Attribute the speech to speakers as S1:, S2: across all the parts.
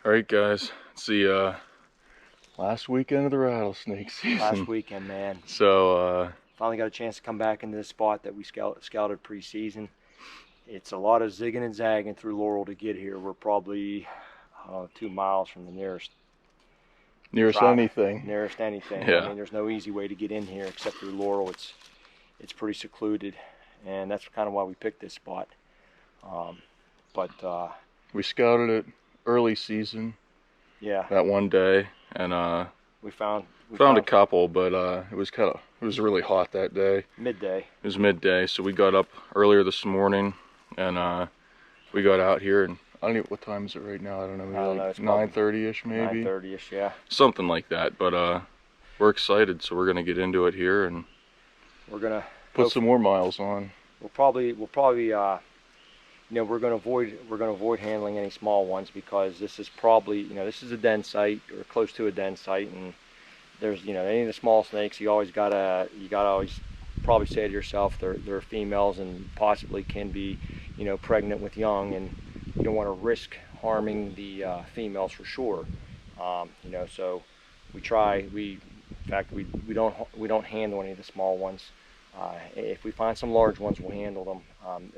S1: Alright guys, it's the last weekend of the rattlesnake season.
S2: Last weekend, man.
S1: So
S2: finally got a chance to come back into this spot that we scouted pre-season. It's a lot of zigging and zagging through Laurel to get here. We're probably 2 miles from the nearest
S1: anything.
S2: Nearest anything.
S1: Yeah.
S2: I mean, there's no easy way to get in here except through Laurel. It's pretty secluded, and that's kind of why we picked this spot.
S1: We scouted it early season.
S2: Yeah.
S1: That one day, and
S2: we found
S1: a couple, but it was really hot that day.
S2: Midday.
S1: It was midday, so we got up earlier this morning, and we got out here, and I don't know what time is it right now. I don't know. Maybe like 9:30ish, maybe.
S2: 9:30ish, yeah.
S1: Something like that. But we're excited, so we're gonna get into it here, and
S2: we're gonna
S1: put some more miles on.
S2: We'll probably you know, we're gonna avoid handling any small ones, because this is probably, you know, this is a den site or close to a den site, and there's, you know, any of the small snakes, you gotta always probably say to yourself, they're females and possibly can be, you know, pregnant with young, and you don't want to risk harming the females for sure. You know, so we don't handle any of the small ones. If we find some large ones, we'll handle them,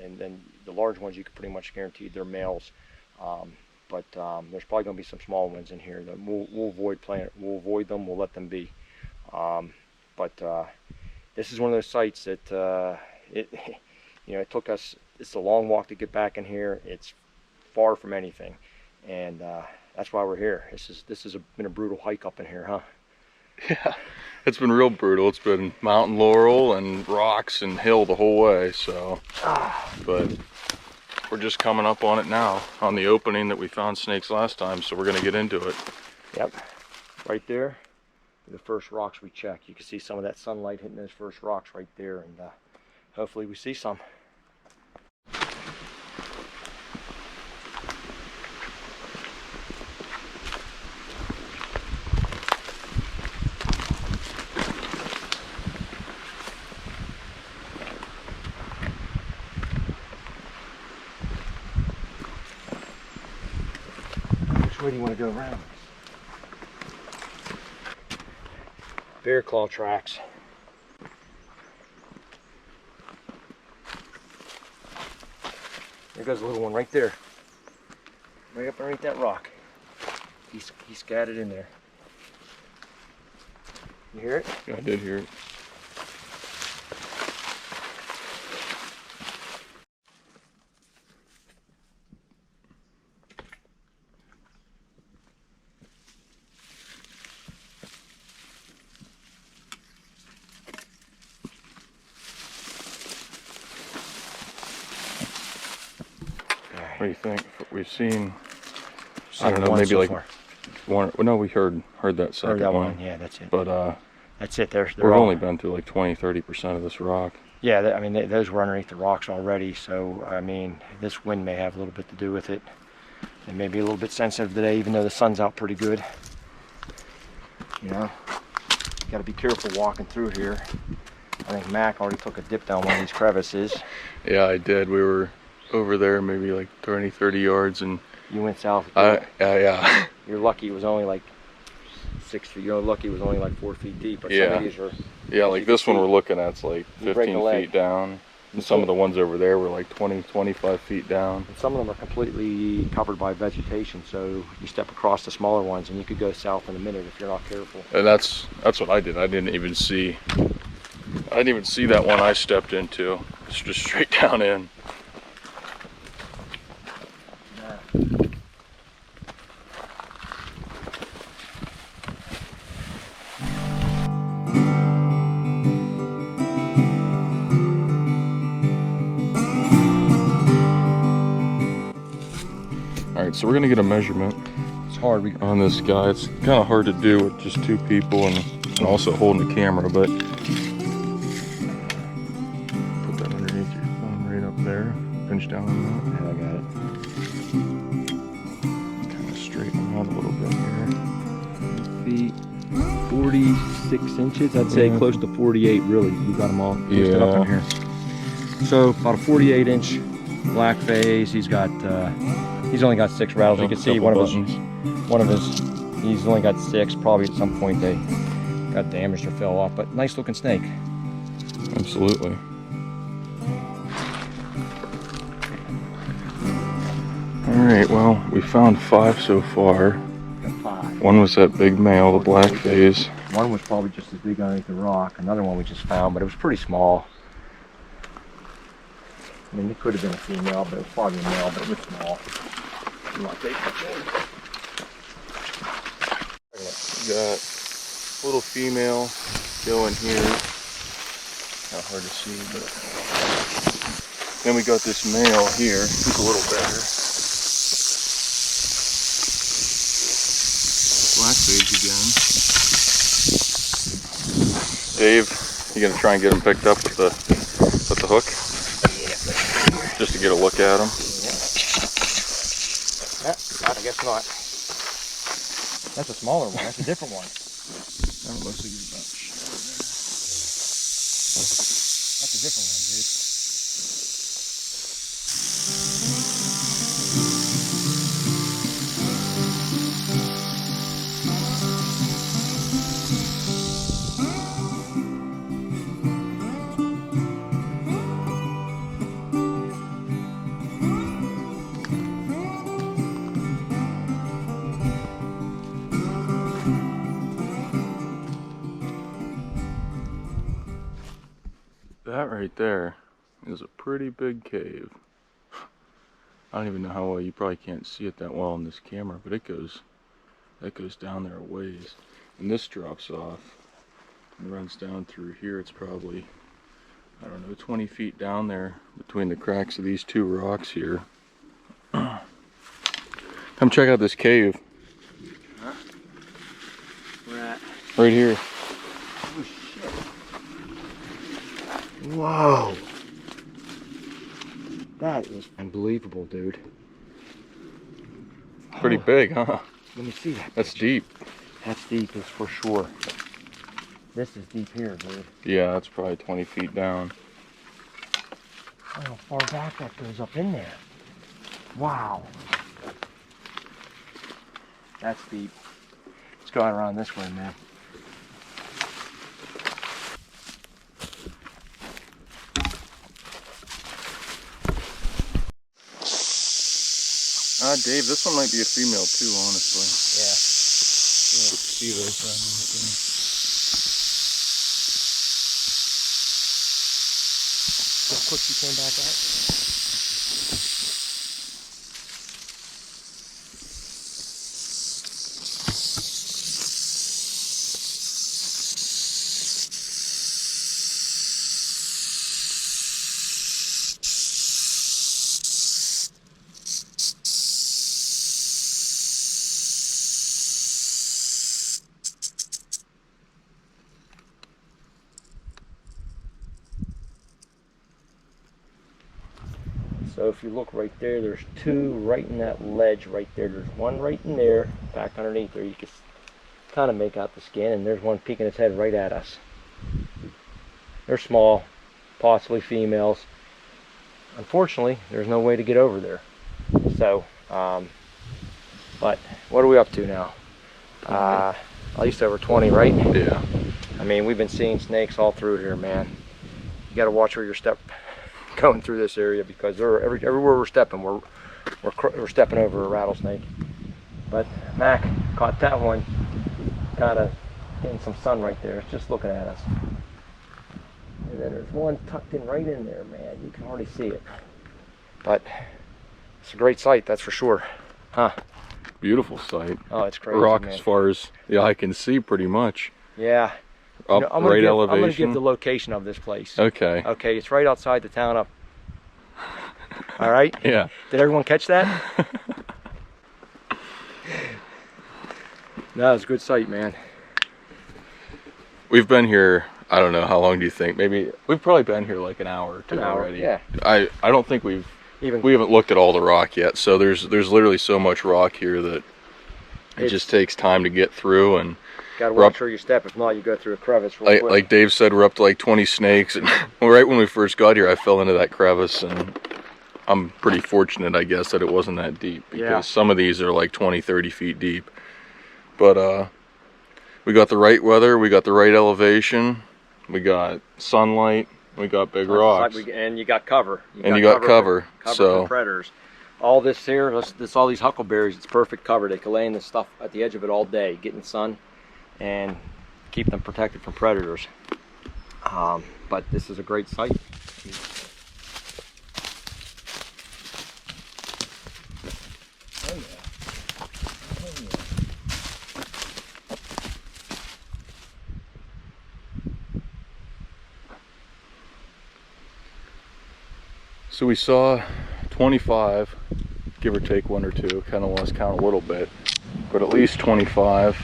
S2: and then the large ones you can pretty much guarantee they're males. But there's probably going to be some small ones in here that we'll avoid We'll avoid them. We'll let them be. This is one of those sites that you know, it took us. It's a long walk to get back in here. It's far from anything, and that's why we're here. This has been a brutal hike up in here, huh?
S1: Yeah, it's been real brutal. It's been mountain laurel and rocks and hill the whole way. So, but we're just coming up on it now, on the opening that we found snakes last time. So we're gonna get into it.
S2: Yep, right there, the first rocks we checked. You can see some of that sunlight hitting those first rocks right there, and hopefully we see some. Where do you want to go around? Bear claw tracks. There goes a little one right there. Right up underneath that rock. He's scattered in there. You hear it?
S1: Yeah, I did hear it. What do you think? We've seen, I don't know, maybe so like far. One. Well, no, we heard that second one.
S2: Yeah, that's it.
S1: But
S2: that's it. We've
S1: only been through like 20–30% of this rock.
S2: Yeah, I mean, those were underneath the rocks already. So I mean, this wind may have a little bit to do with it. It may be a little bit sensitive today, even though the sun's out pretty good. You know, you got to be careful walking through here. I think Mac already took a dip down one of these crevices.
S1: Yeah, I did. We were over there maybe like 30 yards, and
S2: you went south.
S1: Yeah.
S2: You're lucky it was only like 6 feet. You're lucky it was only like 4 feet deep. But
S1: yeah.
S2: Some of these are.
S1: Yeah, like this one we're looking at's like 15 feet down. And some of the ones over there were like 20–25 feet down.
S2: And some of them are completely covered by vegetation, so you step across the smaller ones and you could go south in a minute if you're not careful.
S1: And that's what I did. I didn't even see that one I stepped into. It's just straight down in. Alright, so we're gonna get a measurement.
S2: It's hard
S1: on this guy. It's kind of hard to do with just 2 people and also holding the camera, but put that underneath your thumb right up there. Pinch down on that.
S2: Yeah, I got it.
S1: Kind of straighten out a little bit here.
S2: Feet, 46 inches. I'd say close to 48. Really, you got them all posted up in here. So about a 48-inch black phase. He's only got 6 rattles. You can see one of those. one of his, he's only got 6. Probably at some point they got damaged or fell off, but nice looking snake.
S1: Absolutely. Alright, well, we found 5 so far.
S2: Got 5.
S1: One was that big male, the black phase.
S2: One was probably just as big underneath the rock. Another one we just found, but it was pretty small. I mean, it could have been a female, but it was probably a male, but it was small. I'm not taking it.
S1: We got a little female going here. Not hard to see, but then we got this male here. He's a little better. Black phase again. Dave, you gonna try and get him picked up with the hook? Just to get a look at him.
S2: Yeah, I guess not. That's a smaller one. That's a different one.
S1: That looks like he's about
S2: That's a different one, dude.
S1: That right there is a pretty big cave. I don't even know how well, you probably can't see it that well on this camera, but that goes down there a ways. And this drops off and runs down through here. It's probably, I don't know, 20 feet down there between the cracks of these 2 rocks here. Come check out this cave.
S2: Huh? Where at?
S1: Right here.
S2: Oh shit. Whoa. That is unbelievable, dude.
S1: Pretty big, huh?
S2: Let me see that.
S1: That's deep.
S2: That's deep, is for sure. This is deep here, dude.
S1: Yeah, that's probably 20 feet down.
S2: Oh, how far back that goes up in there. Wow. That's deep. Let's go out around this way, man.
S1: Dave, this one might be a female too, honestly.
S2: Yeah.
S1: See this?
S2: How quick you came back out? So if you look right there, there's 2 right in that ledge right there. There's one right in there, back underneath there. You can kind of make out the skin, and there's one peeking its head right at us. They're small, possibly females. Unfortunately, there's no way to get over there. So, but what are we up to now? At least over 20, right?
S1: Yeah.
S2: I mean, we've been seeing snakes all through here, man. You got to watch where you're going through this area, because everywhere we're stepping, we're stepping over a rattlesnake. But Mac caught that one, kind of getting some sun right there. It's just looking at us. And then there's one tucked in right in there, man. You can hardly see it, but it's a great sight, that's for sure. Huh?
S1: Beautiful sight.
S2: Oh, it's crazy,
S1: Rock
S2: man.
S1: as far as the eye can see, pretty much.
S2: Yeah.
S1: Up,
S2: I'm
S1: right
S2: gonna
S1: elevation.
S2: give the location of this place.
S1: Okay.
S2: Okay, it's right outside the town up. All right?
S1: Yeah.
S2: Did everyone catch that? No, it's a good sight, man.
S1: We've been here, I don't know, how long do you think? Maybe, we've probably been here like an hour or 2
S2: An hour,
S1: already.
S2: yeah.
S1: I don't think we haven't looked at all the rock yet, so there's literally so much rock here that it just takes time to get through. And
S2: gotta watch where you step, if not you go through a crevice real quick.
S1: Like Dave said, we're up to like 20 snakes, and right when we first got here I fell into that crevice and I'm pretty fortunate, I guess, that it wasn't that deep, because
S2: Yeah.
S1: some of these are like 20, 30 feet deep. But we got the right weather, we got the right elevation, we got sunlight, we got big rocks.
S2: And you got cover.
S1: You got cover. So
S2: from predators. All this here, all these huckleberries, it's perfect cover. They can lay in this stuff at the edge of it all day, get in the sun, and keep them protected from predators. But this is a great site. Oh yeah. Oh yeah.
S1: So we saw 25, give or take 1 or 2, kind of lost count a little bit, but at least 25.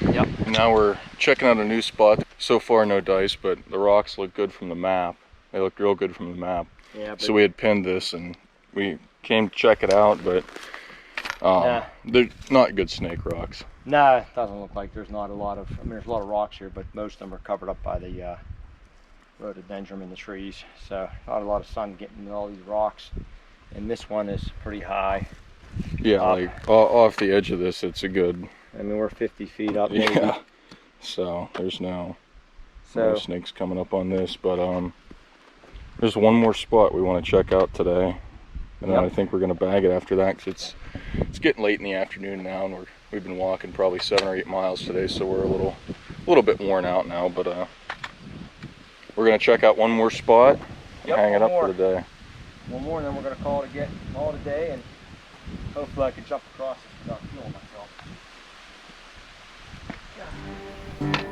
S2: Yep.
S1: And now we're checking out a new spot. So far no dice, but the rocks look good from the map. They looked real good from the map.
S2: Yeah,
S1: so we had pinned this and we came to check it out, but they're not good snake rocks.
S2: Nah, it doesn't look like there's not a lot of, I mean, there's a lot of rocks here, but most of them are covered up by the rhododendron in the trees. So not a lot of sun getting into all these rocks. And this one is pretty high.
S1: Yeah, like off the edge of this, it's a good,
S2: I mean, we're 50 feet up maybe.
S1: yeah. So there's no snakes coming up on this, but there's one more spot we want to check out today, and then I think we're gonna bag it after that, because it's getting late in the afternoon now, and we've been walking probably 7 or 8 miles today, so we're a little bit worn out now. But we're gonna check out one more spot and hang it up for the day.
S2: One more, and then we're gonna call it a day, and hopefully I can jump across it without killing myself. Yeah.